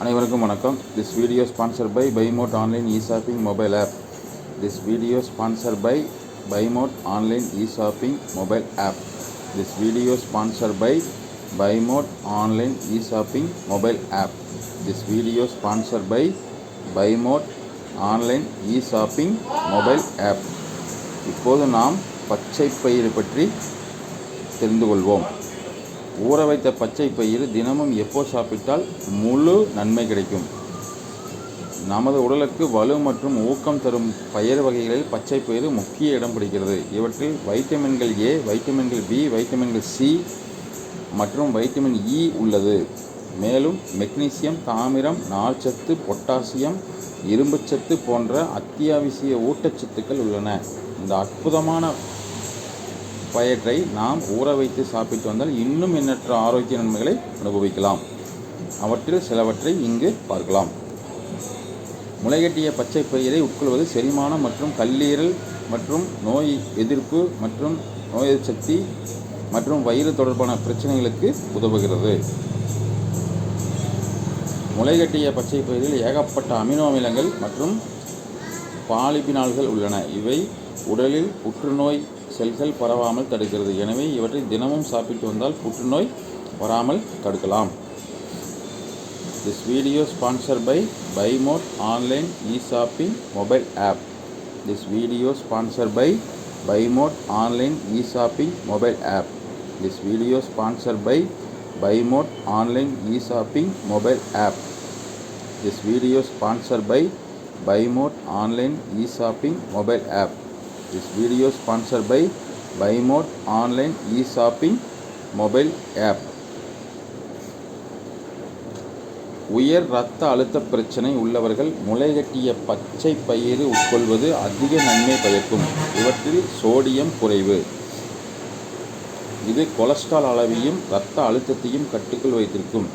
அனைவருக்கும் வணக்கம். This video sponsored by BuyMode Online e-shopping mobile app. This video sponsored by BuyMode Online e-shopping mobile app. This video sponsored by BuyMode Online e-shopping mobile app. This video sponsored by BuyMode Online e-shopping mobile app. இப்போது நாம் பச்சை பயிறு பற்றி தெரிந்து கொள்வோம். ஊற வைத்த பச்சை பயிறு தினமும் எப்போ சாப்பிட்டால் முழு நன்மை கிடைக்கும்? நமது உடலுக்கு வலு மற்றும் ஊக்கம் தரும் பயிர் வகைகளில் பச்சை பயிறு முக்கிய இடம் பிடிக்கிறது. இவற்றில் வைட்டமின்கள் ஏ, வைட்டமின்கள் பி, வைட்டமின்கள் சி மற்றும் வைட்டமின் இ உள்ளது. மேலும் மெக்னீசியம், தாமிரம், நார்ச்சத்து, பொட்டாசியம், இரும்புச்சத்து போன்ற அத்தியாவசிய ஊட்டச்சத்துக்கள் உள்ளன. இந்த அற்புதமான பயிரை நாம் ஊற வைத்து சாப்பிட்டு வந்தால் இன்னும் எண்ணற்ற ஆரோக்கிய நன்மைகளை அனுபவிக்கலாம். அவற்றில் சிலவற்றை இங்கு பார்க்கலாம். முளைகட்டிய பச்சை பயிரை உட்கொள்வது செரிமானம் மற்றும் கல்லீரல் மற்றும் நோய் எதிர்ப்பு மற்றும் நோய் எதிர்ப்பு சக்தி மற்றும் வயிறு தொடர்பான பிரச்சனைகளுக்கு உதவுகிறது. முளைகட்டிய பச்சை பயிரில் ஏகப்பட்ட அமினோ அமிலங்கள் மற்றும் பாலிபினால்கள் உள்ளன. இவை உடலில் புற்றுநோய் செல்கள் பரவாமல் தடுக்கிறது. எனவே இவற்றை தினமும் சாப்பிட்டு வந்தால் புற்றுநோய் வராமல் தடுக்கலாம். This video sponsored by BuyMode Online e-shopping mobile app. This video sponsored by BuyMode Online e-shopping mobile app. This video sponsored by BuyMode Online e-shopping mobile app. This video sponsored by BuyMode Online e-shopping mobile app. This video sponsored by BuyMode Online e-shopping mobile app. உயர் இரத்த அழுத்த பிரச்சனை உள்ளவர்கள் முளைகட்டிய பச்சை பயிறு உட்கொள்வது அதிக நன்மை பயக்கும். இவற்றில் சோடியம் குறைவு. இது கொலஸ்ட்ரால் அளவையும் இரத்த அழுத்தத்தையும் கட்டுக்குள் வைத்திருக்கும்.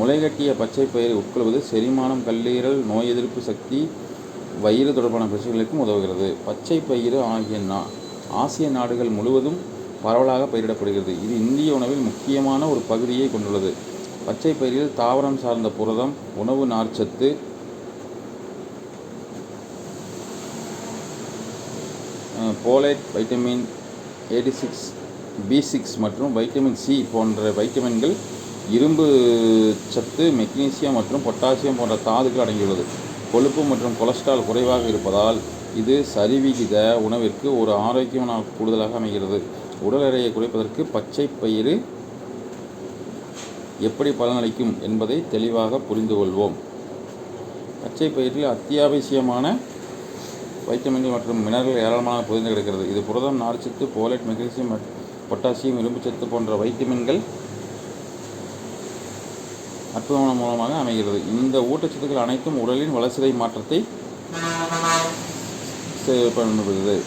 முளைகட்டிய பச்சை பயிறு உட்கொள்வது செரிமானம், கல்லீரல், நோய் எதிர்ப்பு சக்தி, வயிறு தொடர்பான பிரச்சனைகளுக்கும் உதவுகிறது. பச்சை பயிறு ஆசிய நாடுகள் முழுவதும் பரவலாக பயிரிடப்படுகிறது. இது இந்திய உணவில் முக்கியமான ஒரு பகுதியை கொண்டுள்ளது. பச்சை பயிரில் தாவரம் சார்ந்த புரதம், உணவு நார்ச்சத்து, போலேட், வைட்டமின் A6, B6 மற்றும் வைட்டமின் சி போன்ற வைட்டமின்கள், இரும்பு சத்து, மெக்னீசியம் மற்றும் பொட்டாசியம் போன்ற தாதுக்கள் அடங்கியுள்ளது. கொழுப்பு மற்றும் கொலஸ்ட்ரால் குறைவாக இருப்பதால் இது சரிவிகித உணவிற்கு ஒரு ஆரோக்கியமான கூடுதலாக அமைகிறது. உடல் எடையை குறைப்பதற்கு பச்சை பயிறு எப்படி பலனளிக்கும் என்பதை தெளிவாக புரிந்து கொள்வோம். பச்சை பயிரில் அத்தியாவசியமான வைட்டமின்கள் மற்றும் மினரல்கள் ஏராளமாக புரிந்து கிடக்கிறது. இது புரதம், நார்ச்சத்து, போலேட், மெக்னீசியம், பொட்டாசியம், இரும்புச்சத்து போன்ற வைட்டமின்கள் அற்புதமான மூலமாக அமைகிறது. இந்த ஊட்டச்சத்துக்கள் அனைத்தும் உடலின் வளர்சிதை மாற்றத்தை பண்ணுகிறது.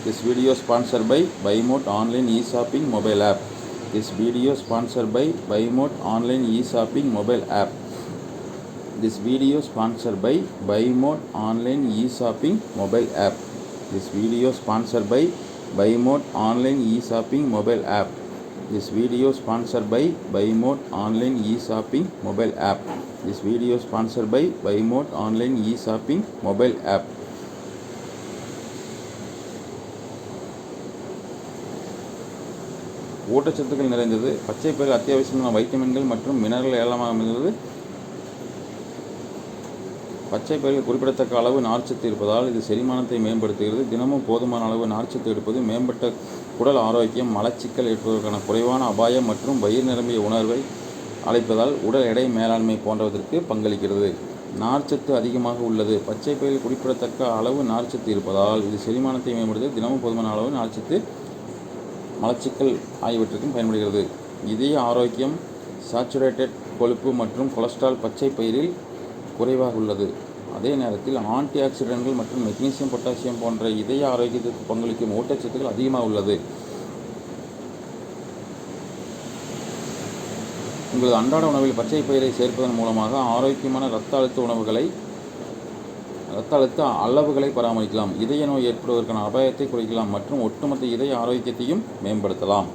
This video sponsored by BuyMode Online e-shopping mobile app. This video sponsored by BuyMode Online e-shopping mobile app. This video sponsored by BuyMode Online e-shopping mobile app. This video sponsored by BuyMode Online e-shopping mobile app. This video sponsored by BuyMode Online e-shopping mobile app. This video sponsored by BuyMode Online e-shopping mobile app. ஊட்டச்சத்துக்கள் நிறைந்தது. பச்சை பயிரில் அத்தியாவசியமான வைட்டமின்கள் மற்றும் mineral ஏராளமாக அமைந்துள்ளது. பச்சை பயிரில் குறிப்பிடத்தக்க அளவு நார்ச்சத்து இருப்பதால் இது செரிமானத்தை மேம்படுத்துகிறது. தினமும் போதுமான அளவு நார்ச்சத்து எடுப்பது மேம்பட்ட உடல் ஆரோக்கியம், மலச்சிக்கல் ஏற்படுவதற்கான குறைவான அபாயம் மற்றும் வயிறு நிரம்பிய உணர்வை அளிப்பதால் உடல் எடை மேலாண்மை போன்றவற்றிற்கு பங்களிக்கிறது. நார்ச்சத்து அதிகமாக உள்ளது. பச்சை பயிரில் குறிப்பிடத்தக்க அளவு நார்ச்சத்து இருப்பதால் இது செரிமானத்தை மேம்படுத்த தினமும் போதுமான அளவு நார்ச்சத்து மலச்சிக்கல் ஆகியவற்றிற்கும் பயன்படுகிறது. இதய ஆரோக்கியம், சாச்சுரேட்டட் கொழுப்பு மற்றும் கொலஸ்ட்ரால் பச்சை பயிரில் குறைவாக உள்ளது. அதே நேரத்தில் ஆன்டி ஆக்சிடென்ட்கள் மற்றும் மெக்னீசியம், பொட்டாசியம் போன்ற இதய ஆரோக்கியத்திற்கு பங்களிக்கும் ஊட்டச்சத்துக்கள் அதிகமாக உள்ளது. உங்களது அன்றாட உணவில் பச்சை பயிரை சேர்ப்பதன் மூலமாக ஆரோக்கியமான இரத்த அழுத்த அளவுகளை பராமரிக்கலாம், இதய நோய் ஏற்படுவதற்கான அபாயத்தை குறைக்கலாம் மற்றும் ஒட்டுமொத்த இதய ஆரோக்கியத்தையும் மேம்படுத்தலாம்.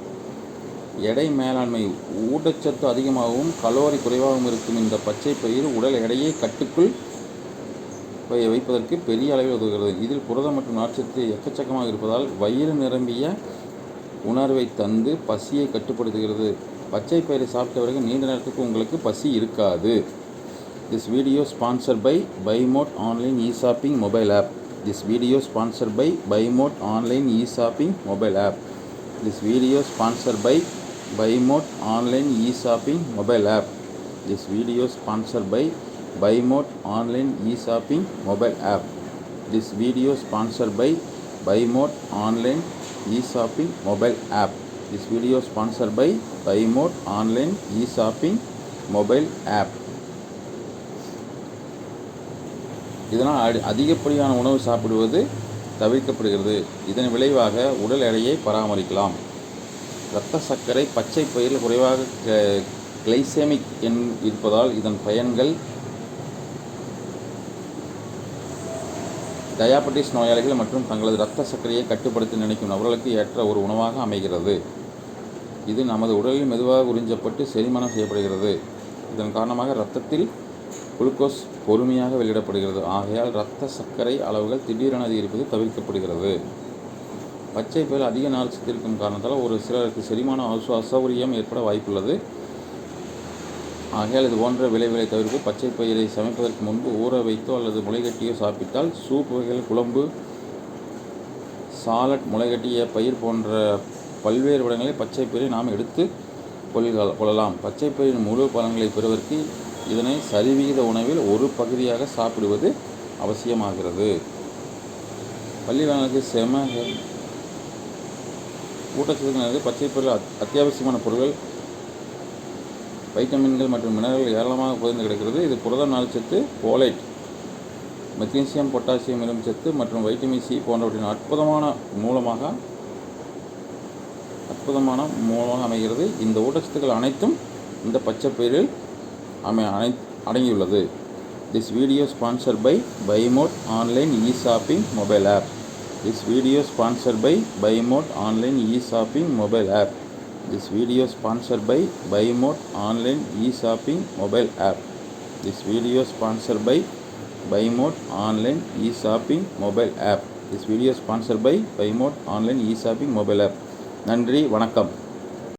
எடை மேலாண்மை. ஊட்டச்சத்து அதிகமாகவும் கலோரி குறைவாகவும் இருக்கும் இந்த பச்சை பயிறு உடல் எடையை கட்டுக்குள் வைப்பதற்கு பெரிய அளவில் உதவுகிறது. இதில் புரதம் மற்றும் நார்ச்சத்து எக்கச்சக்கமாக இருப்பதால் வயிறு நிரம்பிய உணர்வை தந்து பசியை கட்டுப்படுத்துகிறது. பச்சை பயிரை சாப்பிட்ட பிறகு நீண்ட நேரத்துக்கு உங்களுக்கு பசி இருக்காது. This video sponsored by Bymod online e shopping mobile app. This video sponsored by Bymod online e shopping mobile app. This video sponsored by Bymod online e shopping mobile app. This video sponsored by Bymod online e shopping mobile app. This video sponsored by Bymod online e shopping mobile app. This video sponsored by Bymod online e shopping mobile app. இதனால் அதிகப்படியான உணவு சாப்பிடுவது தவிர்க்கப்படுகிறது. இதன் விளைவாக உடல் எடையை பராமரிக்கலாம். இரத்த சர்க்கரை பச்சை பயிரில் குறைவாக கிளைசெமிக் எண் இருப்பதால் இதன் பயன்கள் டயாபெட்டிஸ் நோயாளிகள் மற்றும் தங்களது இரத்த சர்க்கரையை கட்டுப்படுத்த நினைக்கும் நபர்களுக்கு ஏற்ற ஒரு உணவாக அமைகிறது. இது நமது உடலில் மெதுவாக உறிஞ்சப்பட்டு செரிமானம் செய்யப்படுகிறது. இதன் காரணமாக இரத்தத்தில் குளுக்கோஸ் பொறுமையாக வெளியிடப்படுகிறது. ஆகையால் இரத்த சர்க்கரை அளவுகள் திடீரென அதிகரிப்பது தவிர்க்கப்படுகிறது. பச்சை பயிரில் அதிக நார்ச்சத்து இருக்கும் காரணத்தால் ஒரு சிலருக்கு செரிமான அசௌகரியம் ஏற்பட வாய்ப்புள்ளது. ஆகையால் இது போன்ற விளைவுகளை தவிர்ப்பு பச்சை பயிரை சமைப்பதற்கு முன்பு ஊற வைத்தோ அல்லது முளைகட்டியோ சாப்பிட்டால் சூப் வகைகள், குழம்பு, சாலட், முளைகட்டிய பயிர் போன்ற பல்வேறு இடங்களில் பச்சை பயிரை நாம் எடுத்து கொள்ளலாம். பச்சை பயிரின் முழு பலன்களை பெறுவதற்கு இதனை சரிவிகித உணவில் ஒரு பகுதியாக சாப்பிடுவது அவசியமாகிறது. பள்ளி மாணவர்களுக்கு ஊட்டச்சத்து பச்சை பயிரில் அத்தியாவசியமான பொருட்கள், வைட்டமின்கள் மற்றும் மினரல்கள் ஏராளமாக புதைந்து கிடக்கிறது. இது புரதம், நார்ச்சத்து, போலேட், மெக்னீசியம், பொட்டாசியம், இரும்பு சத்து மற்றும் வைட்டமின் சி போன்றவற்றின் அற்புதமான மூலமாக அமைகிறது. இந்த ஊட்டச்சத்துக்கள் அனைத்தும் இந்த பச்சை பயிரில் அடங்கியுள்ளது. This video sponsored by Bymod online e shopping mobile app. This video sponsored by Bymod online e shopping mobile app. This video sponsored by Buymote online e-shopping mobile app. This video sponsored by Buymote online e-shopping mobile app. This video sponsored by Buymote online e-shopping mobile app. நன்றி, வணக்கம்.